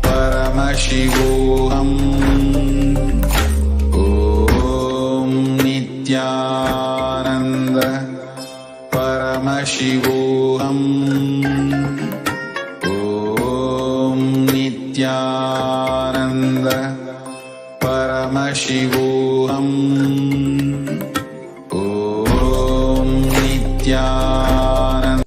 Paramashivoham. Om Nithyananda Paramashivoham. Om Nithyananda Paramashivoham. Om Nithyananda.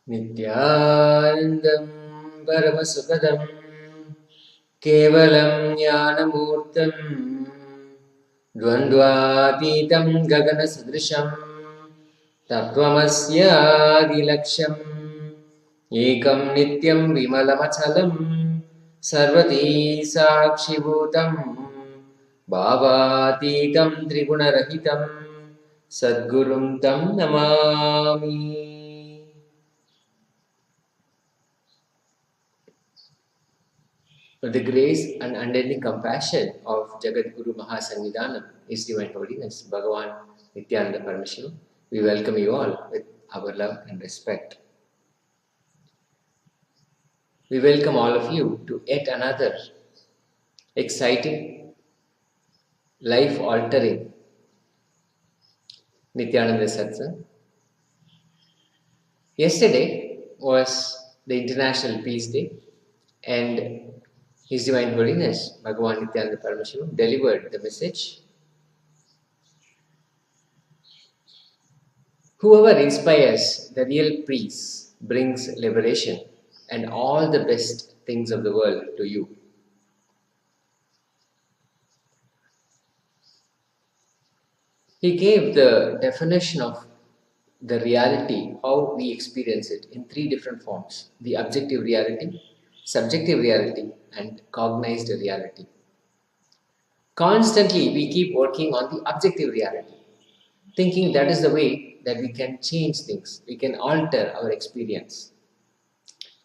Nithyanandam Paramasukadam Kevalam Jnanamurtam Dvandvatitam Gagana Sadrisham Tattvamasya Adilaksham Ekam Nityam Vimalamachalam Sarvati Sakshibhutam Bhavatitam Trigunarahitam Sadgurum Tam Namami. With the grace and unending compassion of Jagat Guru Mahasannidhanam, His Divine Holiness, Bhagavan Nithyananda Paramashivam, we welcome you all with our love and respect. We welcome all of you to yet another exciting, life-altering Nithyananda Satsang. Yesterday was the International Peace Day, and His Divine Holiness, Bhagavan Nithyananda Paramashivam, delivered the message. Whoever inspires the real peace brings liberation and all the best things of the world to you. He gave the definition of the reality, how we experience it, in three different forms: the objective reality, subjective reality, and cognized reality. Constantly we keep working on the objective reality, thinking that is the way that we can change things, we can alter our experience.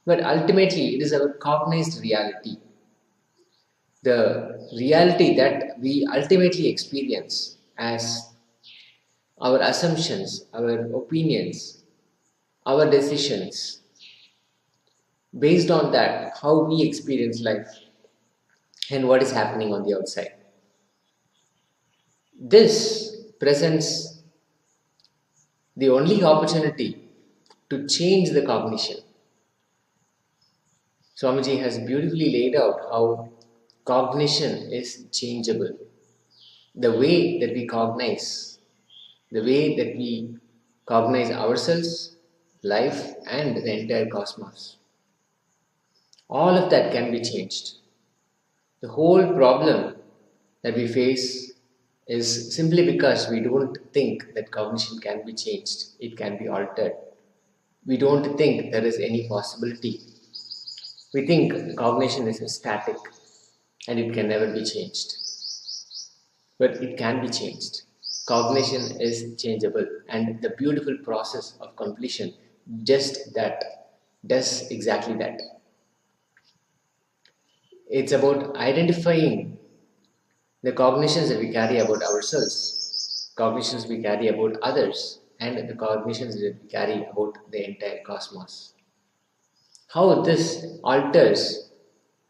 But ultimately it is our cognized reality, the reality that we ultimately experience as our assumptions, our opinions, our decisions. Based on that, how we experience life and what is happening on the outside. This presents the only opportunity to change the cognition. Swamiji has beautifully laid out how cognition is changeable. The way that we cognize, ourselves, life, and the entire cosmos, all of that can be changed. The whole problem that we face is simply because we don't think that cognition can be changed, it can be altered. We don't think there is any possibility. We think cognition is static and it can never be changed. But it can be changed. Cognition is changeable, and the beautiful process of completion does exactly that. It's about identifying the cognitions that we carry about ourselves, cognitions we carry about others, and the cognitions that we carry about the entire cosmos. How this alters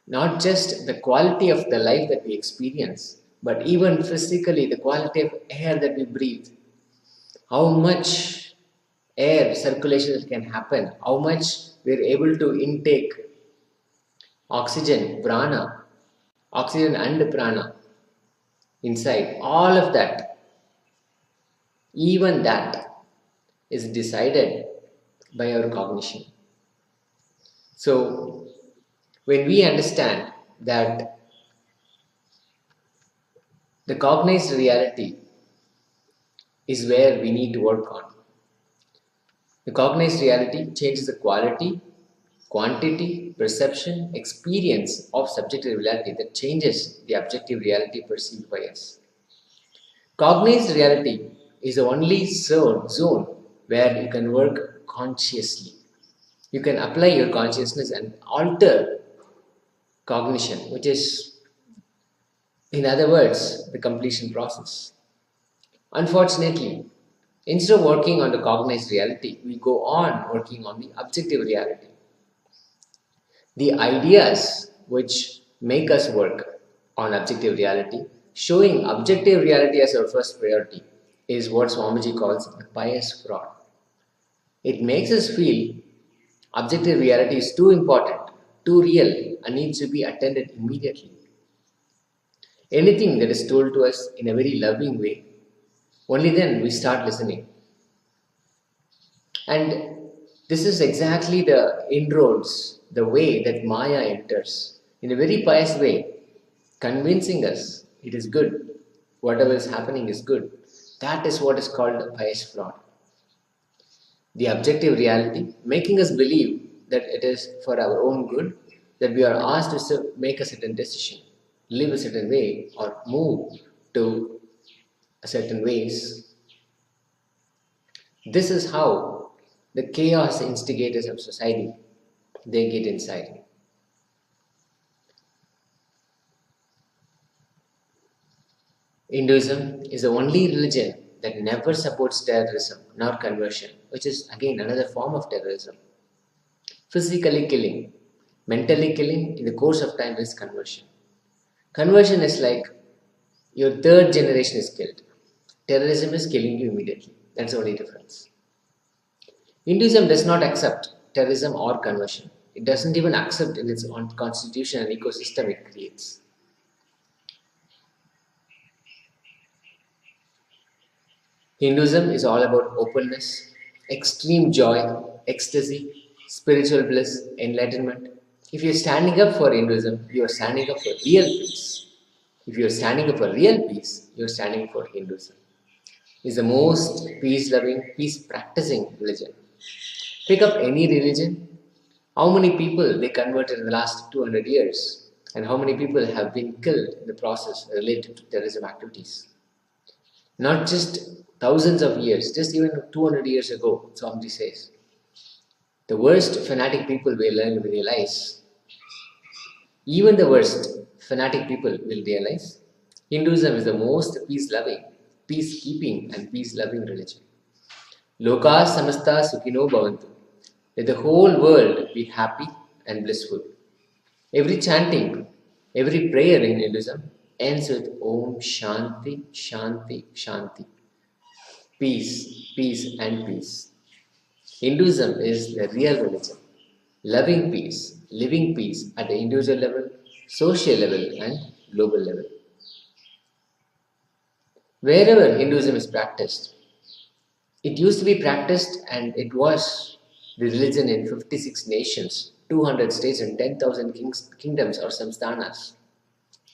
not just the quality of the life that we experience, but even physically the quality of air that we breathe. How much air circulation can happen, how much we are able to intake oxygen, oxygen and prana inside, all of that, even that is decided by our cognition. So when we understand that the cognized reality is where we need to work on, the cognized reality changes the quality, quantity, perception, experience of subjective reality that changes the objective reality perceived by us. Cognized reality is the only zone where you can work consciously. You can apply your consciousness and alter cognition, which is, in other words, the completion process. Unfortunately, instead of working on the cognized reality, we go on working on the objective reality. The ideas which make us work on objective reality, showing objective reality as our first priority, is what Swamiji calls the pious fraud. It makes us feel objective reality is too important, too real, and needs to be attended immediately. Anything that is told to us in a very loving way, only then we start listening. And this is exactly the inroads, the way that Maya enters, in a very pious way, convincing us it is good, whatever is happening is good. That is what is called a pious fraud. The objective reality, making us believe that it is for our own good, that we are asked to make a certain decision, live a certain way, or move to a certain ways. This is how the chaos instigators of society, they get inside. Hinduism is the only religion that never supports terrorism nor conversion, which is again another form of terrorism. Physically killing, mentally killing in the course of time is conversion. Conversion is like your third generation is killed. Terrorism is killing you immediately. That's the only difference. Hinduism does not accept terrorism or conversion. It doesn't even accept in its own constitution and ecosystem it creates. Hinduism is all about openness, extreme joy, ecstasy, spiritual bliss, enlightenment. If you're standing up for Hinduism, you are standing up for real peace. If you're standing up for real peace, you're standing for Hinduism. It's the most peace-loving, peace-practicing religion. Pick up any religion, how many people they converted in the last 200 years, and how many people have been killed in the process related to terrorism activities. Not just thousands of years, just even 200 years ago, Swamiji says. The worst fanatic people will realize, even the worst fanatic people will realize, Hinduism is the most peace-loving, peacekeeping and peace-loving religion. Loka samasta sukhino bhavantu. Let the whole world be happy and blissful. Every chanting, every prayer in Hinduism ends with Om Shanti, Shanti, Shanti. Peace, peace and peace. Hinduism is the real religion. Loving peace, living peace at the individual level, social level and global level. Wherever Hinduism is practiced, it used to be practiced and it was the religion in 56 nations, 200 states and 10,000 kingdoms or samsthanas.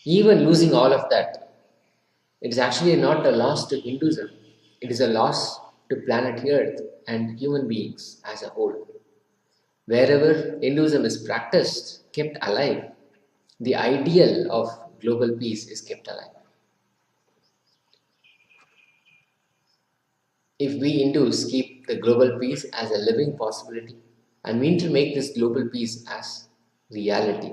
Even losing all of that, it is actually not a loss to Hinduism. It is a loss to planet Earth and human beings as a whole. Wherever Hinduism is practiced, kept alive, the ideal of global peace is kept alive. If we Hindus keep the global peace as a living possibility and mean to make this global peace as reality,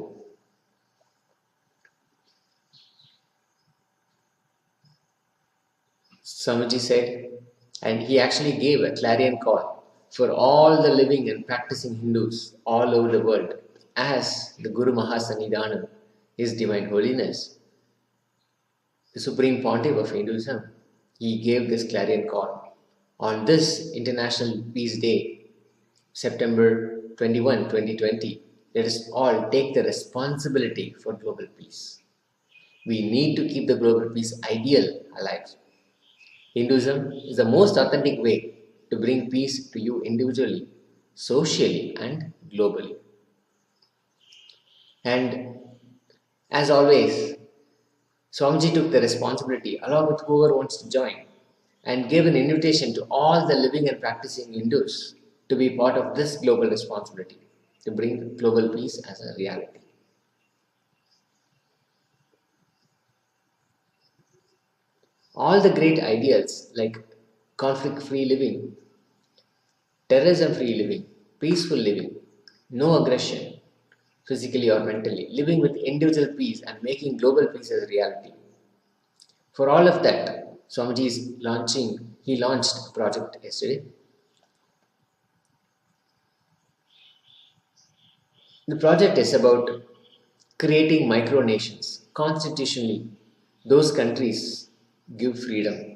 Swamiji said, and he actually gave a clarion call for all the living and practicing Hindus all over the world as the Guru Mahasannidhanam, His Divine Holiness, the Supreme Pontiff of Hinduism. He gave this clarion call on this International Peace Day, September 21, 2020. Let us all take the responsibility for global peace. We need to keep the global peace ideal alive. Hinduism is the most authentic way to bring peace to you individually, socially, and globally. And as always, Swamiji took the responsibility along with whoever wants to join and gave an invitation to all the living and practicing Hindus to be part of this global responsibility to bring global peace as a reality. All the great ideals like conflict-free living, terrorism-free living, peaceful living, no aggression, physically or mentally, living with individual peace and making global peace as a reality. For all of that, Swamiji launched a project yesterday. The project is about creating micronations. Constitutionally, those countries give freedom.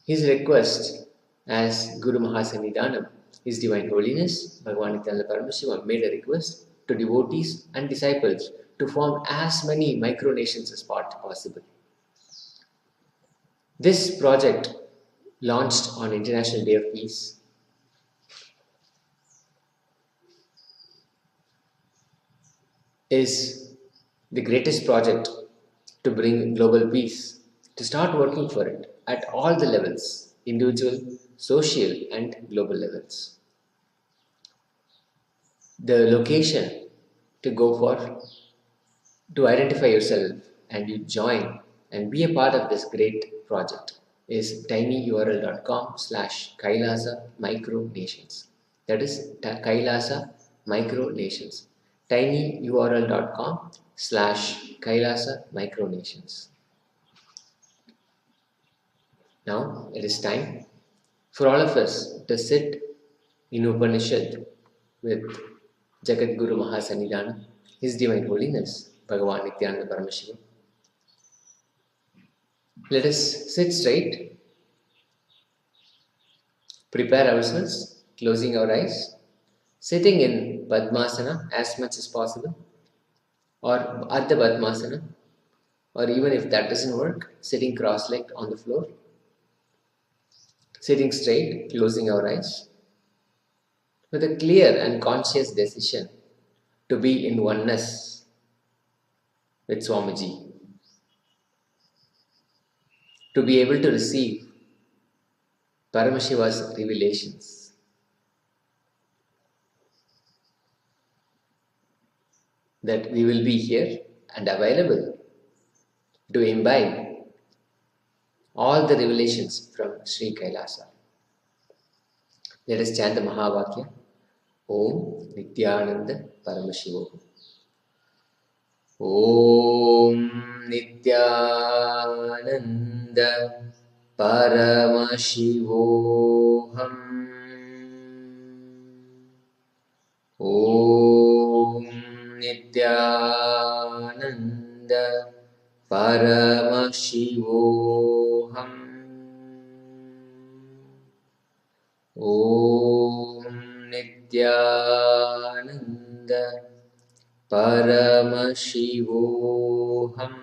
His request as Guru Mahasannidhanam, His Divine Holiness, Bhagavan Nithyananda Paramashivam, made a request to devotees and disciples to form as many micronations as possible. This project, launched on International Day of Peace, is the greatest project to bring global peace. To start working for it at all the levels, individual, social and global levels. The location to go for, to identify yourself and you join and be a part of this great project is tinyurl.com/Kailasa Micronations. That is Kailasa Micronations. tinyurl.com/Kailasa Micronations. Now it is time for all of us to sit in Upanishad with Jagat Guru Mahasannidhanam, His Divine Holiness, Bhagavan Nithyananda Paramashivam. Let us sit straight, prepare ourselves, closing our eyes, sitting in Padmasana as much as possible, or Ardha Padmasana, or even if that doesn't work, sitting cross-legged on the floor. Sitting straight, closing our eyes, with a clear and conscious decision to be in oneness with Swamiji, to be able to receive Paramashiva's revelations, that we will be here and available to imbibe all the revelations from Sri Kailasa. Let us chant the Mahavakya. Om Nithyananda Paramashivoham. Om Nithyananda Paramashivoham. Om Nithyananda Paramashivoham. Om Nithyananda Paramashivoham.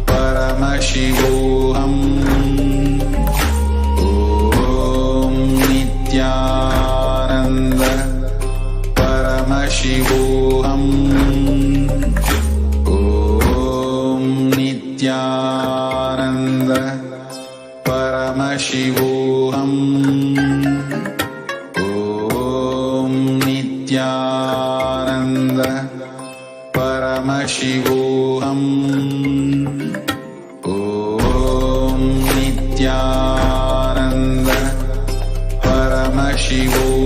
Paramashivoham. Om Nithyananda Paramashivoham. Om Nithyananda Paramashivoham. Om Nithyananda Paramashivoham. Om Nithyananda Paramashivoham.